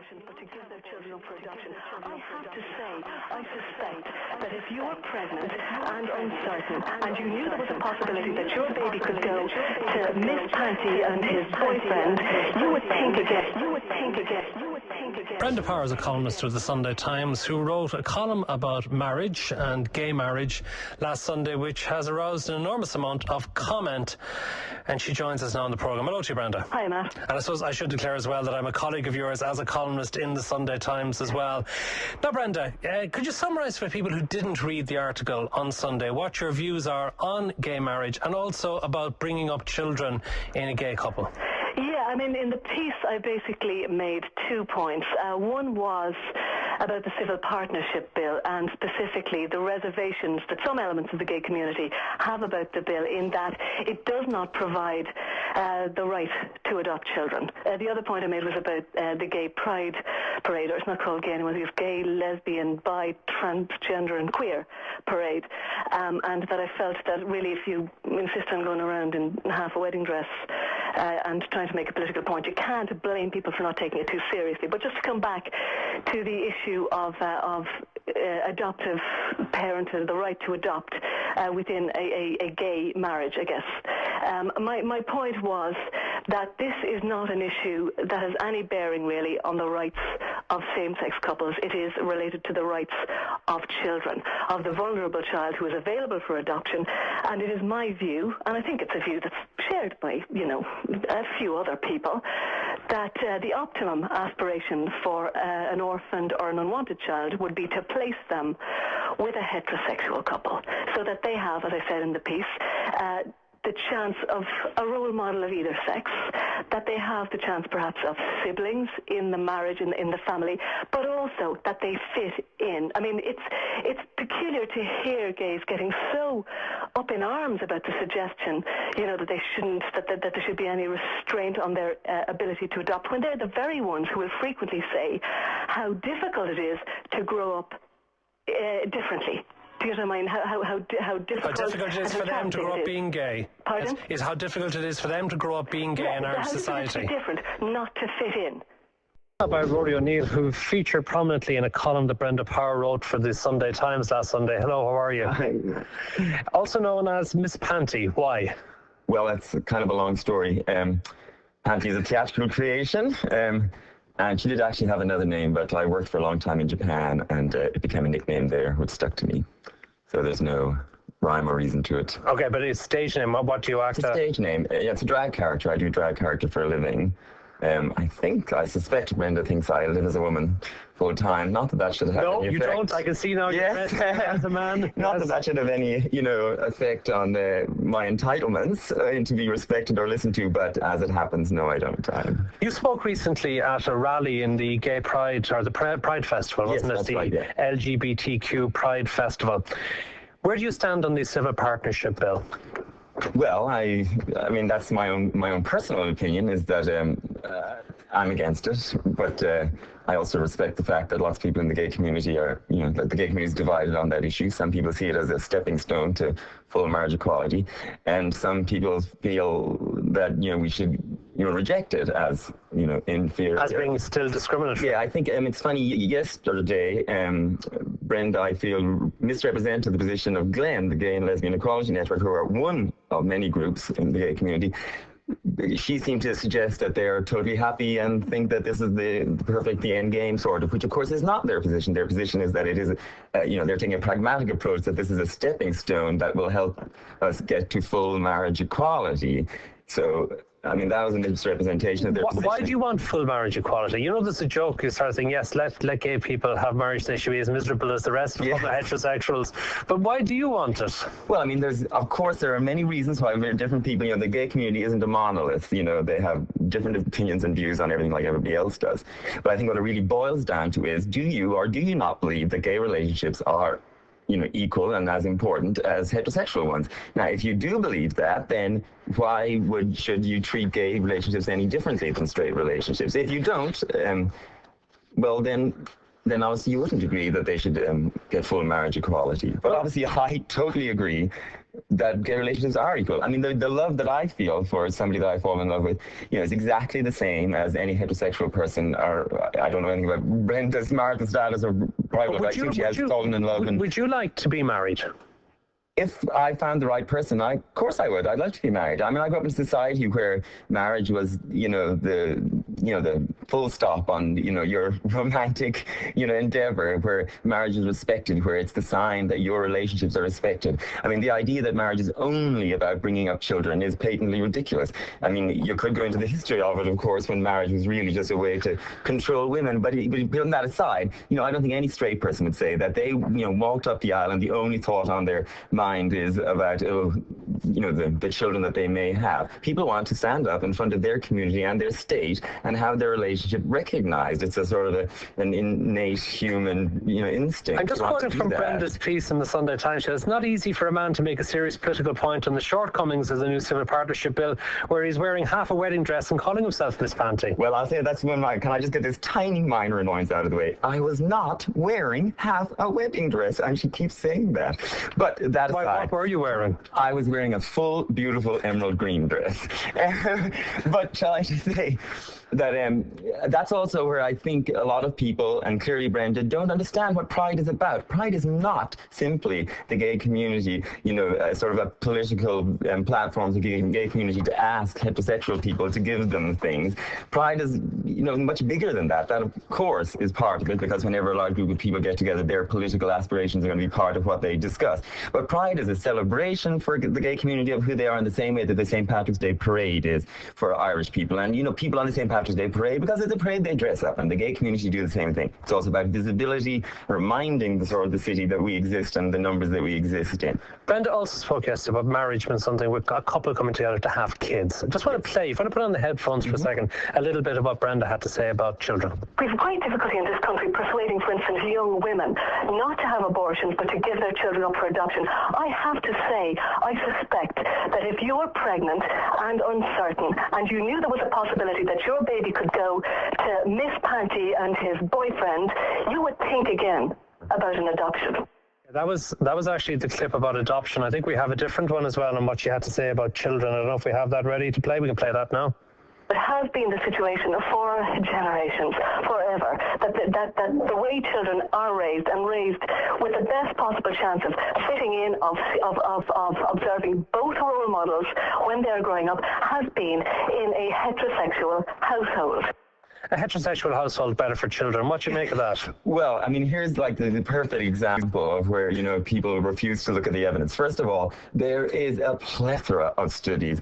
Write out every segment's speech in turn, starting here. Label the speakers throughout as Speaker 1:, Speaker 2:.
Speaker 1: abortion, but to give their children up for adoption. I have to say, I suspect that if you were pregnant and uncertain, and you knew there was a possibility that your baby could go to Miss Panti and his boyfriend, you would think again.
Speaker 2: Brenda Power is a columnist with the Sunday Times who wrote a column about marriage and gay marriage last Sunday, which has aroused an enormous amount of comment. And she joins us now on the programme. Hello to you, Brenda.
Speaker 1: Hi, Matt.
Speaker 2: And I suppose I should declare as well that I'm a colleague of yours as a columnist in the Sunday Times as well. Now, Brenda, could you summarise for people who didn't read the article on Sunday what your views are on gay marriage and also about bringing up children in a gay couple?
Speaker 1: Yeah, I mean, in the piece, I basically made 2 points. One was about the civil partnership bill and specifically the reservations that some elements of the gay community have about the bill, in that it does not provide the right to adopt children. The other point I made was about the gay pride parade, or it's not called gay anymore, it's gay, lesbian, bi, transgender and queer parade, and that I felt that really if you insist on going around in half a wedding dress and trying to make a political point, you can't blame people for not taking it too seriously. But just to come back to the issue of adoptive parenthood, the right to adopt within a gay marriage, I guess. My point was that this is not an issue that has any bearing really on the rights of same-sex couples. It is related to the rights of children, of the vulnerable child who is available for adoption. And it is my view, and I think it's a view that's shared by, a few other people, that the optimum aspiration for an orphaned or an unwanted child would be to place them with a heterosexual couple, so that they have, as I said in the piece, the chance of a role model of either sex, that they have the chance perhaps of siblings in the marriage, in the family, but also that they fit in. I mean, it's peculiar to hear gays getting so up in arms about the suggestion, that they shouldn't, that there should be any restraint on their ability to adopt, when they're the very ones who will frequently say how difficult it is to grow up differently. Do you know what I mean? How difficult
Speaker 2: it is for them to grow up being gay.
Speaker 1: Pardon?
Speaker 2: Is how difficult it is for them to grow up being gay in our society.
Speaker 1: How different not to fit in.
Speaker 2: By Rory O'Neill, who featured prominently in a column that Brenda Power wrote for the Sunday Times last Sunday. Hello, how are you?
Speaker 3: Hi.
Speaker 2: Also known as Miss Panti. Why?
Speaker 3: Well, that's kind of a long story. Panti is a theatrical creation, and she did actually have another name, but I worked for a long time in Japan, and it became a nickname there, which stuck to me. So there's no rhyme or reason to it.
Speaker 2: Okay, but it's stage name. What do you act
Speaker 3: It's a stage name. Yeah, it's a drag character. I do drag character for a living. I suspect Brenda thinks I live as a woman full time. Not that that should have any effect.
Speaker 2: No, you don't. I can see now
Speaker 3: yes.
Speaker 2: You're as a man.
Speaker 3: Not that that should have any, effect on my entitlements to be respected or listened to, but as it happens, no, I don't.
Speaker 2: You spoke recently at a rally in the Gay Pride, or the Pride Festival, wasn't it?
Speaker 3: That's
Speaker 2: the
Speaker 3: right, yeah.
Speaker 2: LGBTQ Pride Festival. Where do you stand on the civil partnership bill?
Speaker 3: Well, I mean, that's my own personal opinion, is that I'm against it, but I also respect the fact that lots of people in the gay community are, that the gay community is divided on that issue. Some people see it as a stepping stone to full marriage equality, and some people feel that, we should, reject it as, inferior.
Speaker 2: As being still discriminatory.
Speaker 3: Yeah, I think it's funny, yesterday, Brenda, I feel, misrepresented the position of Glenn, the Gay and Lesbian Equality Network, who are one of many groups in the gay community. She seemed to suggest that they're totally happy and think that this is the end game, sort of, which of course is not their position. Their position is that it is, they're taking a pragmatic approach, that this is a stepping stone that will help us get to full marriage equality. So, I mean, that was a misrepresentation of their position.
Speaker 2: Why do you want full marriage equality? There's a joke, you start saying, yes, let gay people have marriage, they should be as miserable as the rest of other heterosexuals. But why do you want it?
Speaker 3: Well, I mean, of course, there are many reasons why different people, the gay community isn't a monolith. They have different opinions and views on everything like everybody else does. But I think what it really boils down to is, do you or do you not believe that gay relationships are equal and as important as heterosexual ones? Now, if you do believe that, then why should you treat gay relationships any differently than straight relationships? If you don't, well, then obviously you wouldn't agree that they should get full marriage equality. But obviously, I totally agree that gay relationships are equal. I mean, the love that I feel for somebody that I fall in love with, is exactly the same as any heterosexual person. Or I don't know anything about Brenda's marital status or private life. I assume she has fallen in love.
Speaker 2: Would you like to be married?
Speaker 3: If I found the right person, of course I would. I'd like to be married. I mean, I grew up in a society where marriage was, the full stop on, your romantic, endeavor, where marriage is respected, where it's the sign that your relationships are respected. I mean, the idea that marriage is only about bringing up children is patently ridiculous. I mean, you could go into the history of it, of course, when marriage was really just a way to control women. But putting that aside, I don't think any straight person would say that they, walked up the aisle and the only thought on their mind is about the children that they may have. People want to stand up in front of their community and their state and have their relationship recognized. It's a sort of an innate human instinct.
Speaker 2: I'm just quoting from Brenda's piece in the Sunday Times. It's not easy for a man to make a serious political point on the shortcomings of the new civil partnership bill, where he's wearing half a wedding dress and calling himself Miss Panti.
Speaker 3: Well, I'll say that's can I just get this tiny minor annoyance out of the way? I was not wearing half a wedding dress, and she keeps saying that. But that aside,
Speaker 2: what were you wearing?
Speaker 3: I was wearing a full, beautiful emerald green dress. But shall I just say that that's also where I think a lot of people, and clearly Brenda, don't understand what Pride is about. Pride is not simply the gay community, sort of a political platform for the gay community to ask heterosexual people to give them things. Pride is, much bigger than that. That, of course, is part of it, because whenever a large group of people get together, their political aspirations are going to be part of what they discuss. But Pride is a celebration for the gay community of who they are, in the same way that the St. Patrick's Day parade is for Irish people. And, people on the St. Patrick's Day parade, because it's a parade, they dress up, and the gay community do the same thing. It's also about visibility, reminding the city that we exist and the numbers that we exist in.
Speaker 2: Brenda also spoke yesterday about marriage being something with a couple coming together to have kids. I just want to play, if you want to put on the headphones for a second, a little bit of what Brenda had to say about children.
Speaker 1: We have great difficulty in this country persuading, for instance, young women not to have abortions, but to give their children up for adoption. I have to say, I suspect that if you're pregnant and uncertain, and you knew there was a possibility that your baby could go to Miss Panti and his boyfriend, you would think again about an adoption.
Speaker 2: That was actually the clip about adoption. I think we have a different one as well on what she had to say about children. I don't know if we have that ready to play. We can play that now.
Speaker 1: It has been the situation for generations, forever, that the way children are raised, and raised with the best possible chance of fitting in, of observing both role models when they're growing up, has been in a heterosexual household.
Speaker 2: A heterosexual household better for children. What do you make of that?
Speaker 3: Well, I mean, here's like the perfect example of where, people refuse to look at the evidence. First of all, there is a plethora of studies,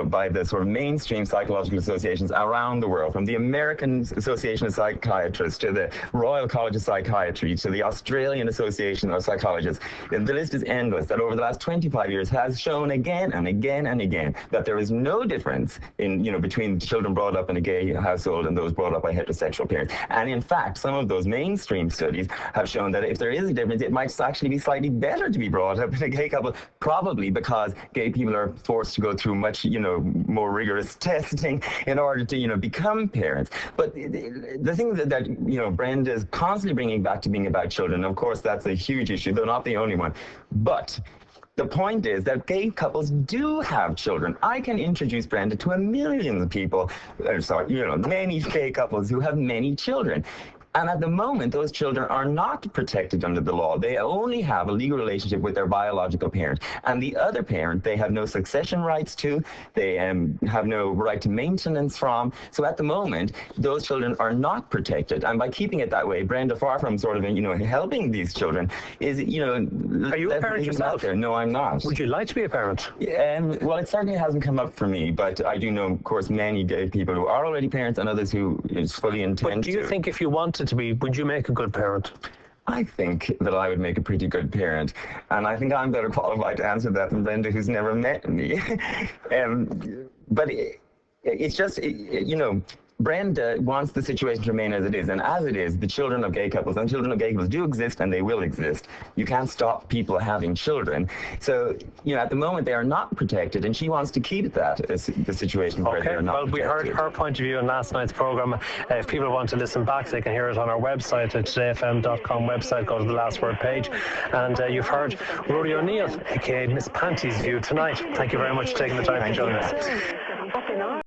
Speaker 3: by the sort of mainstream psychological associations around the world, from the American Association of Psychiatrists to the Royal College of Psychiatry to the Australian Association of Psychologists. And the list is endless, that over the last 25 years has shown again and again and again that there is no difference in, between children brought up in a gay household and those brought up by heterosexual parents. And in fact, some of those mainstream studies have shown that if there is a difference, it might actually be slightly better to be brought up in a gay couple, probably because gay people are forced to go through much, more rigorous testing in order to, become parents. But the thing that Brenda is constantly bringing back to being about children, of course, that's a huge issue, though not the only one. But the point is that gay couples do have children. I can introduce Brenda to a million people, many gay couples who have many children. And at the moment, those children are not protected under the law. They only have a legal relationship with their biological parent. And the other parent, they have no succession rights to, they have no right to maintenance from. So at the moment, those children are not protected. And by keeping it that way, Brenda, far from sort of, helping these children, is,
Speaker 2: Are you a parent yourself?
Speaker 3: No, I'm not.
Speaker 2: Would you like to be a parent?
Speaker 3: Well, it certainly hasn't come up for me, but I do know, of course, many gay people who are already parents and others who is fully intend to.
Speaker 2: But do you think if you wanted to be, would you make a good parent?
Speaker 3: I think that I would make a pretty good parent, and I think I'm better qualified to answer that than Brenda, who's never met me. But it's just, Brenda wants the situation to remain as it is, and as it is, the children of gay couples, and children of gay couples do exist, and they will exist. You can't stop people having children. So, at the moment, they are not protected, and she wants to keep that as the situation where they're not protected.
Speaker 2: Well, we heard her point of view in last night's programme. If people want to listen back, they can hear it on our website at todayfm.com website. Go to the Last Word page. And you've heard Rory O'Neill, a.k.a. Miss Panti's view tonight. Thank you very much for taking the time to join us.